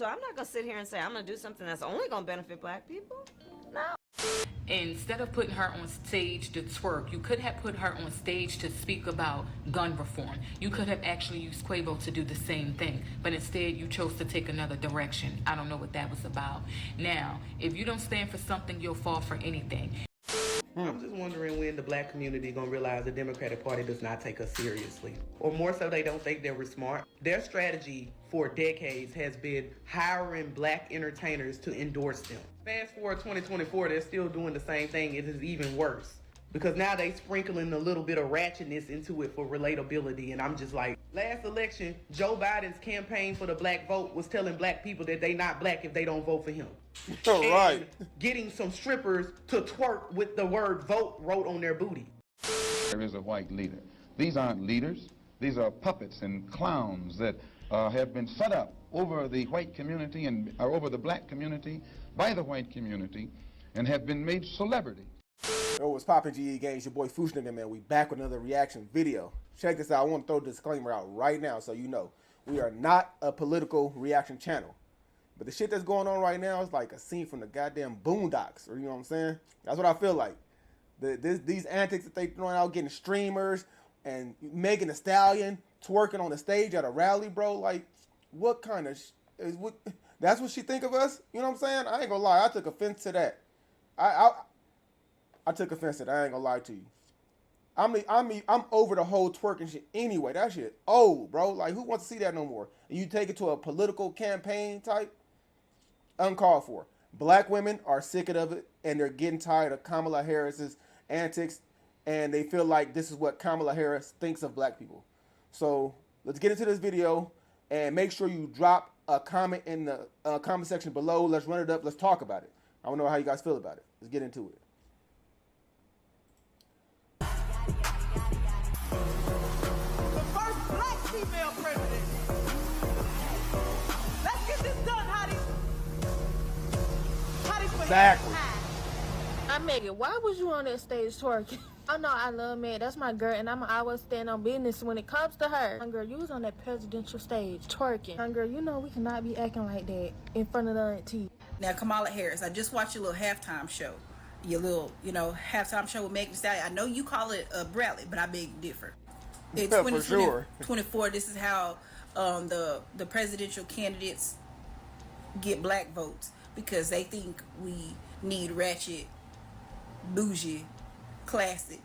So I'm not going to sit here and say I'm going to do something that's only going to benefit black people. No. Instead of putting her on stage to twerk, you could have put her on stage to speak about gun reform. You could have actually used Quavo to do the same thing, but instead you chose to take another direction. I don't know what that was about. Now, if you don't stand for something, you'll fall for anything. I'm just wondering when the black community gonna realize the Democratic Party does not take us seriously. Or more so, they don't think that we're smart. Their strategy for decades has been hiring black entertainers to endorse them. Fast forward 2024, they're still doing the same thing. It is even worse. Because now they sprinkling a little bit of ratchetness into it for relatability. And I'm just like, last election, Joe Biden's campaign for the black vote was telling black people that they not black if they don't vote for him. Right. Getting some strippers to twerk with the word vote wrote on their booty. There is a white leader. These aren't leaders. These are puppets and clowns that have been set up over the white community and over the black community by the white community and have been made celebrities. Yo, what's poppin', GE Games? Your boy Fushniga, man. We back with another reaction video. Check this out. I want to throw a disclaimer out right now so you know. We are not a political reaction channel. But the shit that's going on right now is like a scene from the goddamn Boondocks. Or you know what I'm saying? That's what I feel like. These antics that they throwing out, getting streamers, and Megan Thee Stallion twerking on the stage at a rally, bro. Like, what kind of... that's what she think of us? You know what I'm saying? I ain't gonna lie. I took offense to that. I took offense to that. I ain't gonna lie to you. I'm over the whole twerking shit anyway. That shit old, bro. Like, who wants to see that no more? And you take it to a political campaign type? Uncalled for. Black women are sick of it, and they're getting tired of Kamala Harris's antics, and they feel like this is what Kamala Harris thinks of black people. So let's get into this video, and make sure you drop a comment in the comment section below. Let's run it up. Let's talk about it. I want to know how you guys feel about it. Let's get into it. Female president. Let's get this done, hotties. Exactly. I'm Megan. Why was you on that stage twerking? I know I love Meg. That's my girl, and I'ma always stand on business when it comes to her. Girl, you was on that presidential stage twerking. Girl, you know we cannot be acting like that in front of the auntie. Now, Kamala Harris, I just watched your little halftime show. Your little, halftime show with Megan Thee Stallion. I know you call it a rally, but I beg to differ. In 2024, this is how the presidential candidates get black votes, because they think we need ratchet, bougie, classic.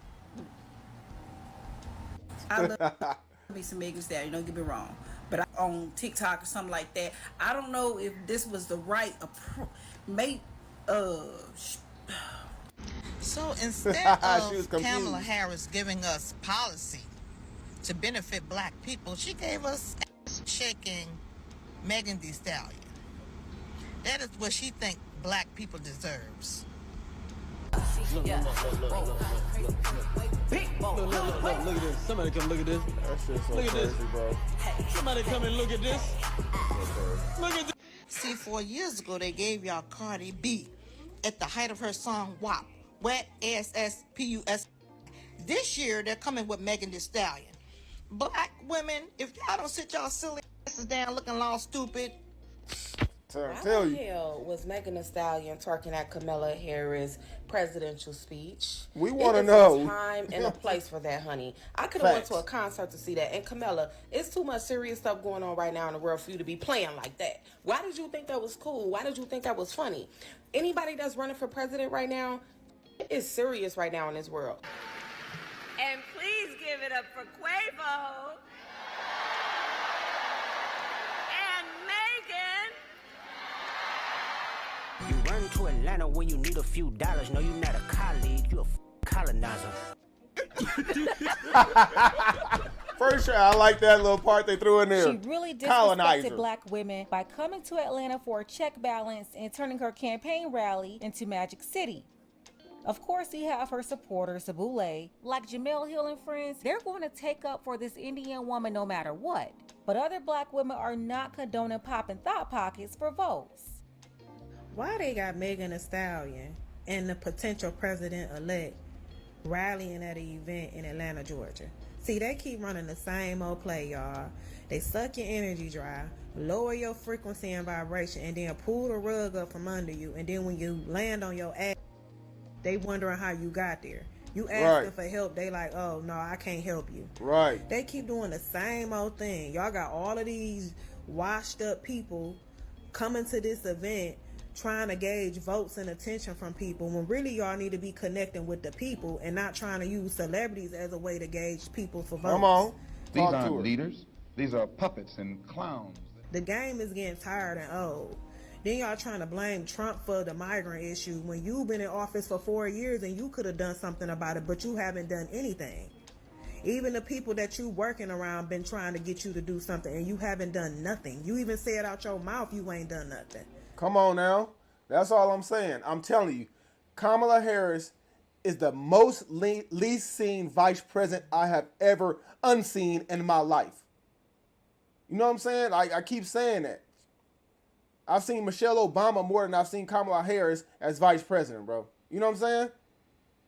I love me some Megan Thee Stallion, don't get me wrong, but on TikTok or something like that, I don't know if this was the right So instead of Kamala Harris giving us policy to benefit black people, she gave us ass-shaking Megan Thee Stallion. That is what she think black people deserves. Look at this. Somebody come look at this. That shit's so look at crazy, this, bro. Somebody come and look at this. Look at this. See, 4 years ago, they gave y'all Cardi B at the height of her song WAP. Wet S-S-P-U-S. This year, they're coming with Megan Thee Stallion. Black women, if y'all don't sit y'all silly asses down looking all stupid. Why the hell was Megan Thee Stallion twerking at Kamala Harris' presidential speech? We want to know. There's a time and a place for that, honey. I could have went to a concert to see that. And Kamala, it's too much serious stuff going on right now in the world for you to be playing like that. Why did you think that was cool? Why did you think that was funny? Anybody that's running for president right now is serious right now in this world. And please give it up for Quavo and Megan. You run to Atlanta when you need a few dollars. No, you're not a colleague, you a colonizer. First, I like that little part they threw in there. She really disrespected black women by coming to Atlanta for a check balance and turning her campaign rally into Magic City. Of course, he have her supporters, the Boule, like Jamel Hill and friends. They're going to take up for this Indian woman no matter what. But other black women are not condoning popping thought pockets for votes. Why they got Megan Thee Stallion and the potential president-elect rallying at an event in Atlanta, Georgia? See, they keep running the same old play, y'all. They suck your energy dry, lower your frequency and vibration, and then pull the rug up from under you. And then when you land on your ass, they wondering how you got there. You asking for help, they like, oh, no, I can't help you. Right. They keep doing the same old thing. Y'all got all of these washed up people coming to this event trying to gauge votes and attention from people, when really y'all need to be connecting with the people and not trying to use celebrities as a way to gauge people for votes. Come on. These aren't leaders. These are puppets and clowns. The game is getting tired and old. Then y'all trying to blame Trump for the migrant issue when you've been in office for 4 years and you could have done something about it, but you haven't done anything. Even the people that you working around been trying to get you to do something and you haven't done nothing. You even said out your mouth you ain't done nothing. Come on now. That's all I'm saying. I'm telling you, Kamala Harris is the most least seen vice president I have ever unseen in my life. You know what I'm saying? I keep saying that. I've seen Michelle Obama more than I've seen Kamala Harris as vice president, bro. You know what I'm saying?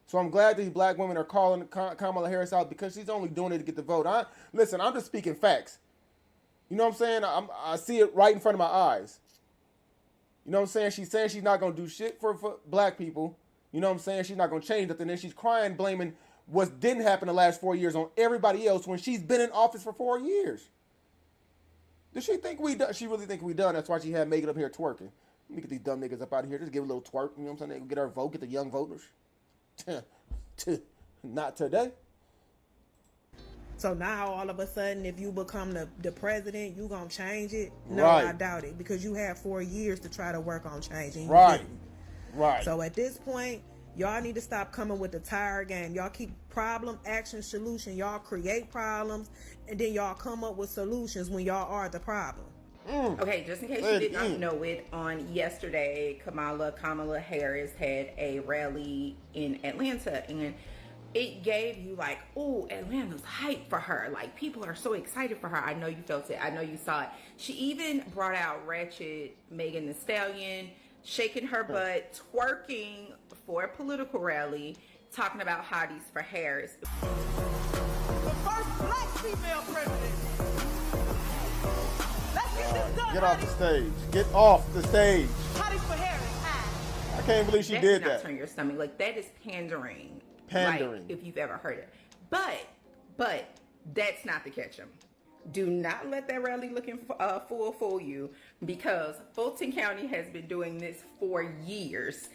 So I'm glad these black women are calling Kamala Harris out because she's only doing it to get the vote. Listen, I'm just speaking facts. You know what I'm saying? I see it right in front of my eyes. You know what I'm saying? She's saying she's not going to do shit for black people. You know what I'm saying? She's not going to change nothing. And she's crying, blaming what didn't happen the last 4 years on everybody else when she's been in office for 4 years. Does she think we done? She really think we done? That's why she had Megan up here twerking. Let me get these dumb niggas up out of here. Just give a little twerk. You know what I'm saying? They get our vote, get the young voters. Not today. So now all of a sudden, if you become the president, you gonna change it? No, right. I doubt it, because you had 4 years to try to work on changing. Right. Right. So at this point, y'all need to stop coming with the tired game. Y'all keep problem, action, solution. Y'all create problems, and then y'all come up with solutions when y'all are the problem. Okay, just in case you did not know it, on yesterday, Kamala Harris had a rally in Atlanta, and it gave you like, oh, Atlanta's hype for her. Like, people are so excited for her. I know you felt it. I know you saw it. She even brought out ratchet Megan Thee Stallion, shaking her butt, twerking for a political rally, talking about hotties for Harris. The first black female president. Let's get this done. Get off the stage. Get off the stage. Hotties for Harris. I can't believe she that did not that. Turn your stomach. Like, that is pandering. Pandering. Like, if you've ever heard it. But that's not the catch 'em. Do not let that rally looking fool you, because Fulton County has been doing this for years.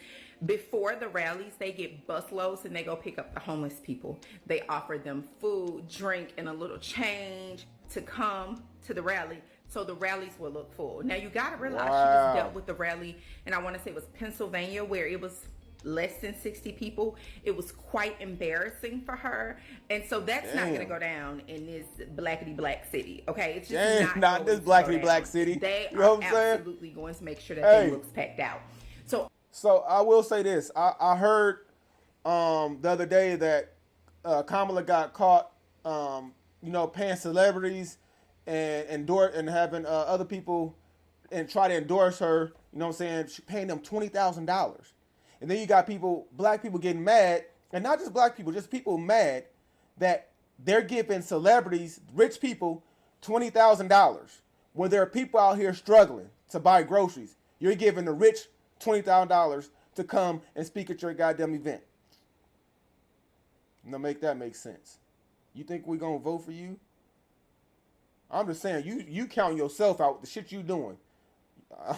Before the rallies, they get busloads and they go pick up the homeless people. They offer them food, drink, and a little change to come to the rally, so the rallies will look full. Now, you got to realize she just dealt with the rally, and I want to say it was Pennsylvania, where it was less than 60 people. It was quite embarrassing for her, and so that's not going to go down in this blackity black city. Okay, it's just not this blackity black city. They you know are what I'm saying? absolutely going to make sure that it looks packed out. So I will say this: I heard the other day that Kamala got caught, paying celebrities and having other people and try to endorse her. You know what I'm saying? Paying them $20,000. And then you got black people getting mad, and not just black people, just people mad that they're giving celebrities, rich people, $20,000 when there are people out here struggling to buy groceries. You're giving the rich $20,000 to come and speak at your goddamn event. Now make that make sense. You think we're gonna vote for you? I'm just saying, you count yourself out with the shit you doing.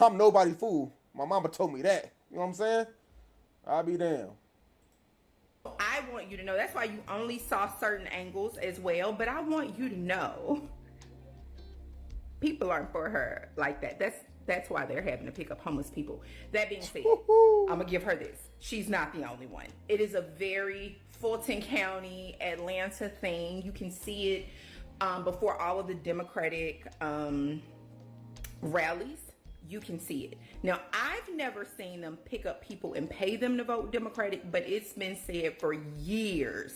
I'm nobody fool. My mama told me that. You know what I'm saying? I'll be damned. I want you to know, that's why you only saw certain angles as well, but I want you to know people aren't for her like that. That's why they're having to pick up homeless people. That being said, I'm gonna give her this. She's not the only one. It is a very Fulton County, Atlanta thing. You can see it before all of the Democratic rallies. You can see it. Now, I've never seen them pick up people and pay them to vote Democratic, but it's been said for years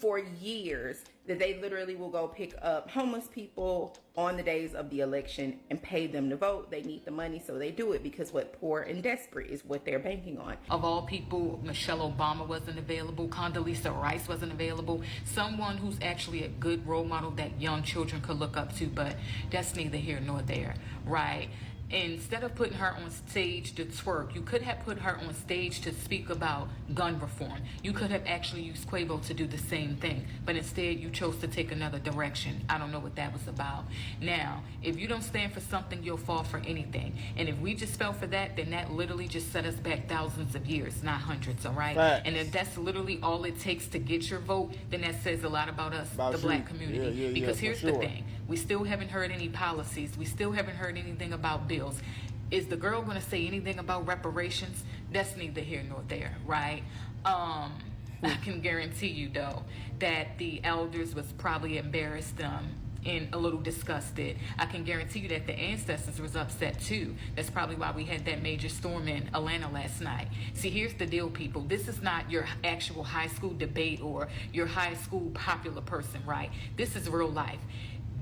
for years that they literally will go pick up homeless people on the days of the election and pay them to vote. They need the money, so they do it because what poor and desperate is what they're banking on. Of all people, Michelle Obama wasn't available, Condoleezza Rice wasn't available, someone who's actually a good role model that young children could look up to, but that's neither here nor there, right? Instead of putting her on stage to twerk, you could have put her on stage to speak about gun reform. You could have actually used Quavo to do the same thing, but instead you chose to take another direction. I don't know what that was about. Now, if you don't stand for something, you'll fall for anything. And if we just fell for that, then that literally just set us back thousands of years, not hundreds, all right? Facts. And if that's literally all it takes to get your vote, then that says a lot about us, the black community. Because here's the thing. We still haven't heard any policies. We still haven't heard anything about bills. Is the girl going to say anything about reparations? That's neither here nor there, right? I can guarantee you, though, that the elders was probably embarrassed and a little disgusted. I can guarantee you that the ancestors was upset, too. That's probably why we had that major storm in Atlanta last night. See, here's the deal, people. This is not your actual high school debate or your high school popular person, right? This is real life.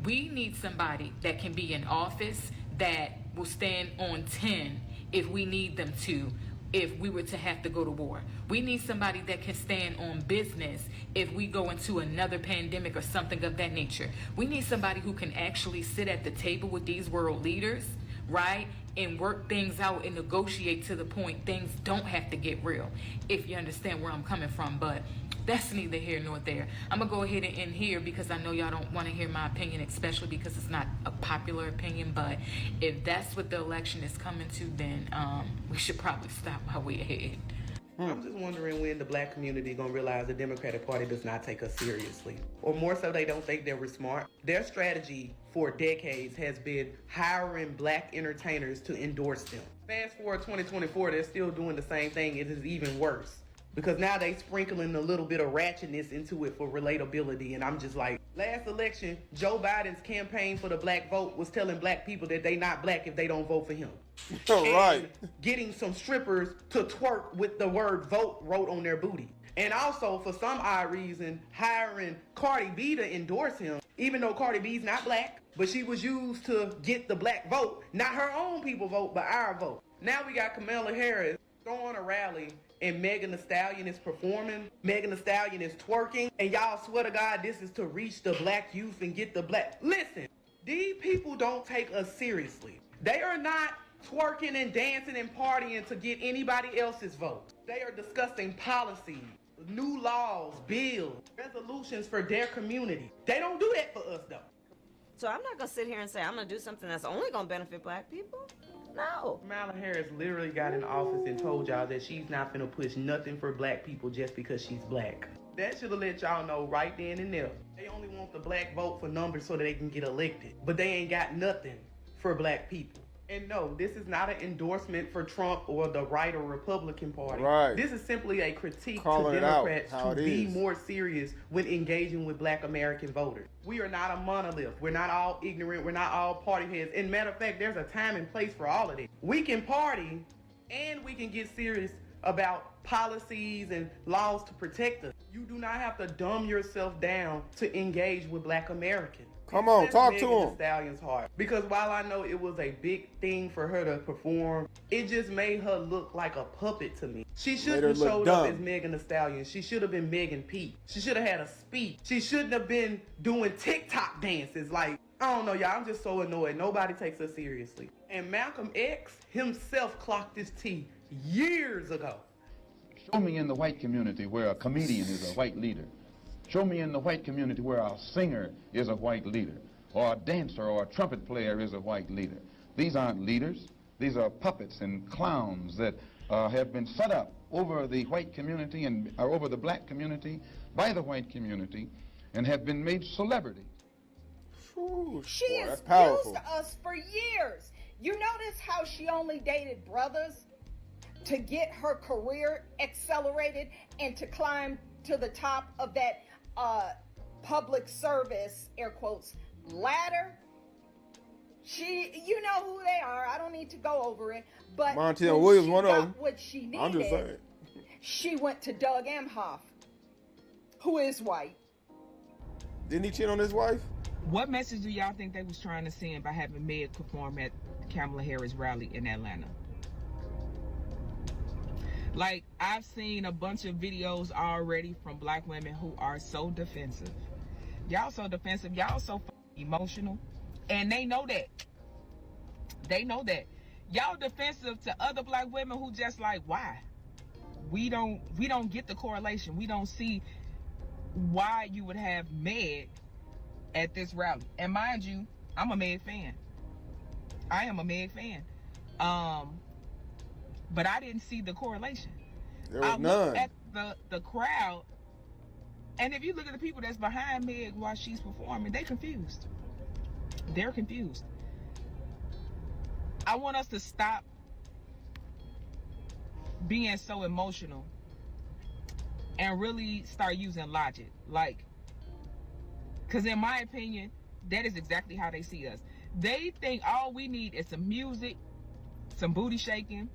We need somebody that can be in office that will stand on 10 if we need them to, if we were to have to go to war. We need somebody that can stand on business if we go into another pandemic or something of that nature. We need somebody who can actually sit at the table with these world leaders, right, and work things out and negotiate to the point things don't have to get real, if you understand where I'm coming from. But that's neither here nor there. I'm going to go ahead and end here because I know y'all don't want to hear my opinion, especially because it's not a popular opinion. But if that's what the election is coming to, then we should probably stop while we're ahead. I'm just wondering when the black community gonna realize the Democratic Party does not take us seriously. Or more so, they don't think that we're smart. Their strategy for decades has been hiring black entertainers to endorse them. Fast forward 2024, they're still doing the same thing. It is even worse. Because now they sprinkling a little bit of ratchetness into it for relatability. And I'm just like, last election, Joe Biden's campaign for the black vote was telling black people that they not black if they don't vote for him. Right. Getting some strippers to twerk with the word vote wrote on their booty. And also, for some odd reason, hiring Cardi B to endorse him, even though Cardi B's not black, but she was used to get the black vote, not her own people vote, but our vote. Now we got Kamala Harris throwing a rally and Megan Thee Stallion is performing, Megan Thee Stallion is twerking, and y'all swear to God this is to reach the black youth and get the black. Listen, these people don't take us seriously. They are not twerking and dancing and partying to get anybody else's vote. They are discussing policies, new laws, bills, resolutions for their community. They don't do that for us though. So I'm not gonna sit here and say I'm gonna do something that's only gonna benefit black people. No. Kamala Harris literally got in office and told y'all that she's not finna push nothing for black people just because she's black. That should have let y'all know right then and there. They only want the black vote for numbers so that they can get elected. But they ain't got nothing for black people. And no, this is not an endorsement for Trump or the right or Republican Party. Right. This is simply a critique Calling to Democrats to be is. more serious when engaging with black American voters. We are not a monolith. We're not all ignorant. We're not all party heads. And matter of fact, there's a time and place for all of this. We can party and we can get serious about policies and laws to protect us. You do not have to dumb yourself down to engage with black Americans. Come on, That's talk Megan to Thee him. Stallion's heart. Because while I know it was a big thing for her to perform, it just made her look like a puppet to me. She shouldn't have showed up as Megan Thee Stallion. She should have been Megan Pete. She should have had a speech. She shouldn't have been doing TikTok dances. Like, I don't know, y'all. I'm just so annoyed. Nobody takes us seriously. And Malcolm X himself clocked his T years ago. Show me in the white community where a comedian is a white leader. Show me in the white community where a singer is a white leader, or a dancer or a trumpet player is a white leader. These aren't leaders. These are puppets and clowns that have been set up over the white community and over the black community by the white community and have been made celebrities. Ooh, she boy, has powerful. used us for years. You notice how she only dated brothers to get her career accelerated and to climb to the top of that public service, air quotes, ladder. You know who they are. I don't need to go over it. But Montel Williams, one of them. What she I'm just needed, saying. she went to Doug Emhoff, who is white. Didn't he cheat on his wife? What message do y'all think they was trying to send by having Meg perform at Kamala Harris rally in Atlanta? Like, I've seen a bunch of videos already from black women who are so defensive. Y'all so defensive. Y'all so emotional. And they know that. They know that. Y'all defensive to other black women who just like, why? We don't get the correlation. We don't see why you would have Meg at this rally. And mind you, I'm a Meg fan. I am a Meg fan. But I didn't see the correlation. There was I none. looked at the crowd, and if you look at the people that's behind Meg while she's performing, they confused. They're confused. I want us to stop being so emotional and really start using logic. Like, because in my opinion, that is exactly how they see us. They think all we need is some music, some booty shaking,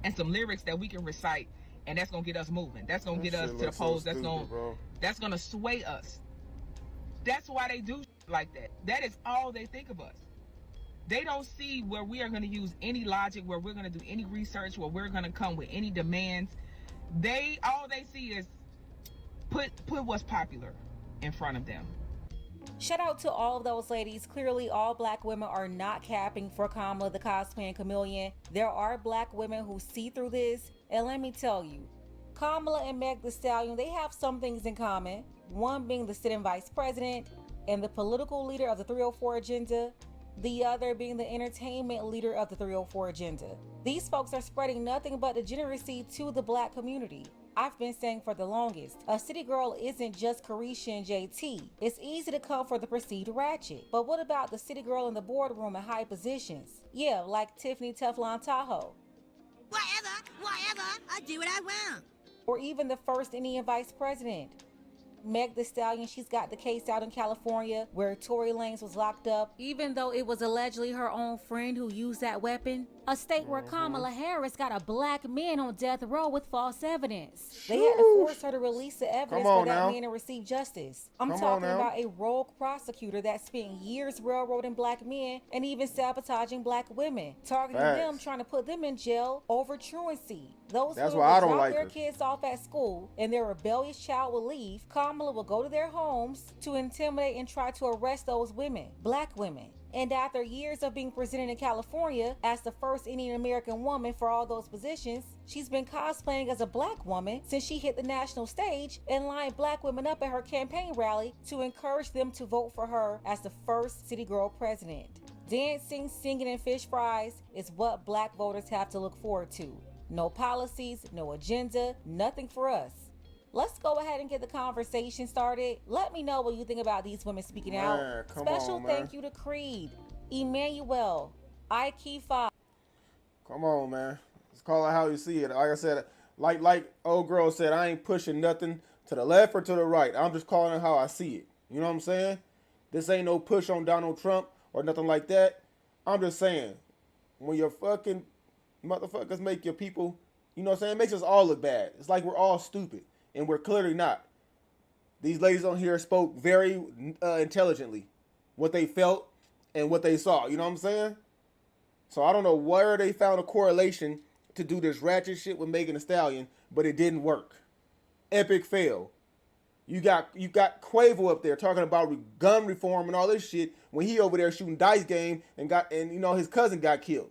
and some lyrics that we can recite, and that's gonna get us moving. That's gonna get us to the polls. That's gonna sway us. That's why they do like that. That is all they think of us. They don't see where we are gonna use any logic, where we're gonna do any research, where we're gonna come with any demands. All they see is put what's popular in front of them. Shout out to all of those ladies. Clearly, all black women are not capping for Kamala the cosplaying chameleon. There are black women who see through this. And let me tell you, Kamala and Meg Thee Stallion, they have some things in common. One being the sitting vice president and the political leader of the 304 agenda. The other being the entertainment leader of the 304 agenda. These folks are spreading nothing but degeneracy to the black community. I've been saying for the longest, a city girl isn't just Carisha and JT. It's easy to come for the perceived ratchet. But what about the city girl in the boardroom in high positions? Yeah, like Tiffany Teflon Tahoe. Whatever, I do what I want. Or even the first Indian vice president. Meg Thee Stallion, she's got the case out in California where Tory Lanez was locked up, even though it was allegedly her own friend who used that weapon. A state where Kamala Harris got a black man on death row with false evidence. They had to force her to release the evidence for that man to receive justice. I'm talking about a rogue prosecutor that spent years railroading black men and even sabotaging black women, targeting them, trying to put them in jail over truancy. Those women would drop their kids off at school and their rebellious child will leave. Kamala will go to their homes to intimidate and try to arrest those women, black women. And after years of being presented in California as the first Indian American woman for all those positions, she's been cosplaying as a black woman since she hit the national stage and lined black women up at her campaign rally to encourage them to vote for her as the first city girl president. Dancing, singing, and fish fries is what black voters have to look forward to. No policies, no agenda, nothing for us. Let's go ahead and get the conversation started. Let me know what you think about these women speaking out. Special thank you to Creed, Emmanuel, Ikefa. Come on, man. Let's call it how you see it. Like I said, like old girl said, I ain't pushing nothing to the left or to the right. I'm just calling it how I see it. You know what I'm saying? This ain't no push on Donald Trump or nothing like that. I'm just saying, when your fucking motherfuckers make your people, you know what I'm saying? It makes us all look bad. It's like we're all stupid. And we're clearly not. These ladies on here spoke very intelligently. What they felt and what they saw. You know what I'm saying? So I don't know where they found a correlation to do this ratchet shit with Megan Thee Stallion, but it didn't work. Epic fail. You got Quavo up there talking about gun reform and all this shit when he over there shooting dice game and you know his cousin got killed.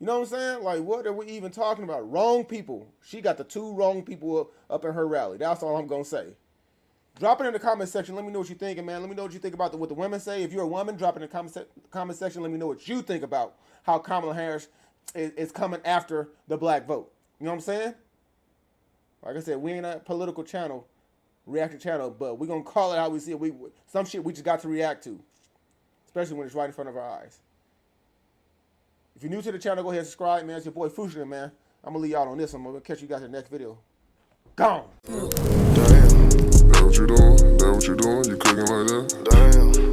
You know what I'm saying? Like, what are we even talking about? Wrong people. She got the two wrong people up in her rally. That's all I'm going to say. Drop it in the comment section. Let me know what you're thinking, man. Let me know what you think about what the women say. If you're a woman, drop it in the comment section. Let me know what you think about how Kamala Harris is coming after the black vote. You know what I'm saying? Like I said, we ain't a political channel, reaction channel, but we're going to call it how we see it. Some shit we just got to react to, especially when it's right in front of our eyes. If you're new to the channel, go ahead and subscribe, man. It's your boy Fushner, man. I'm going to leave y'all on this. I'm going to catch you guys in the next video. Gone. Damn. That what you doing? That what you doing? You cooking like that? Damn.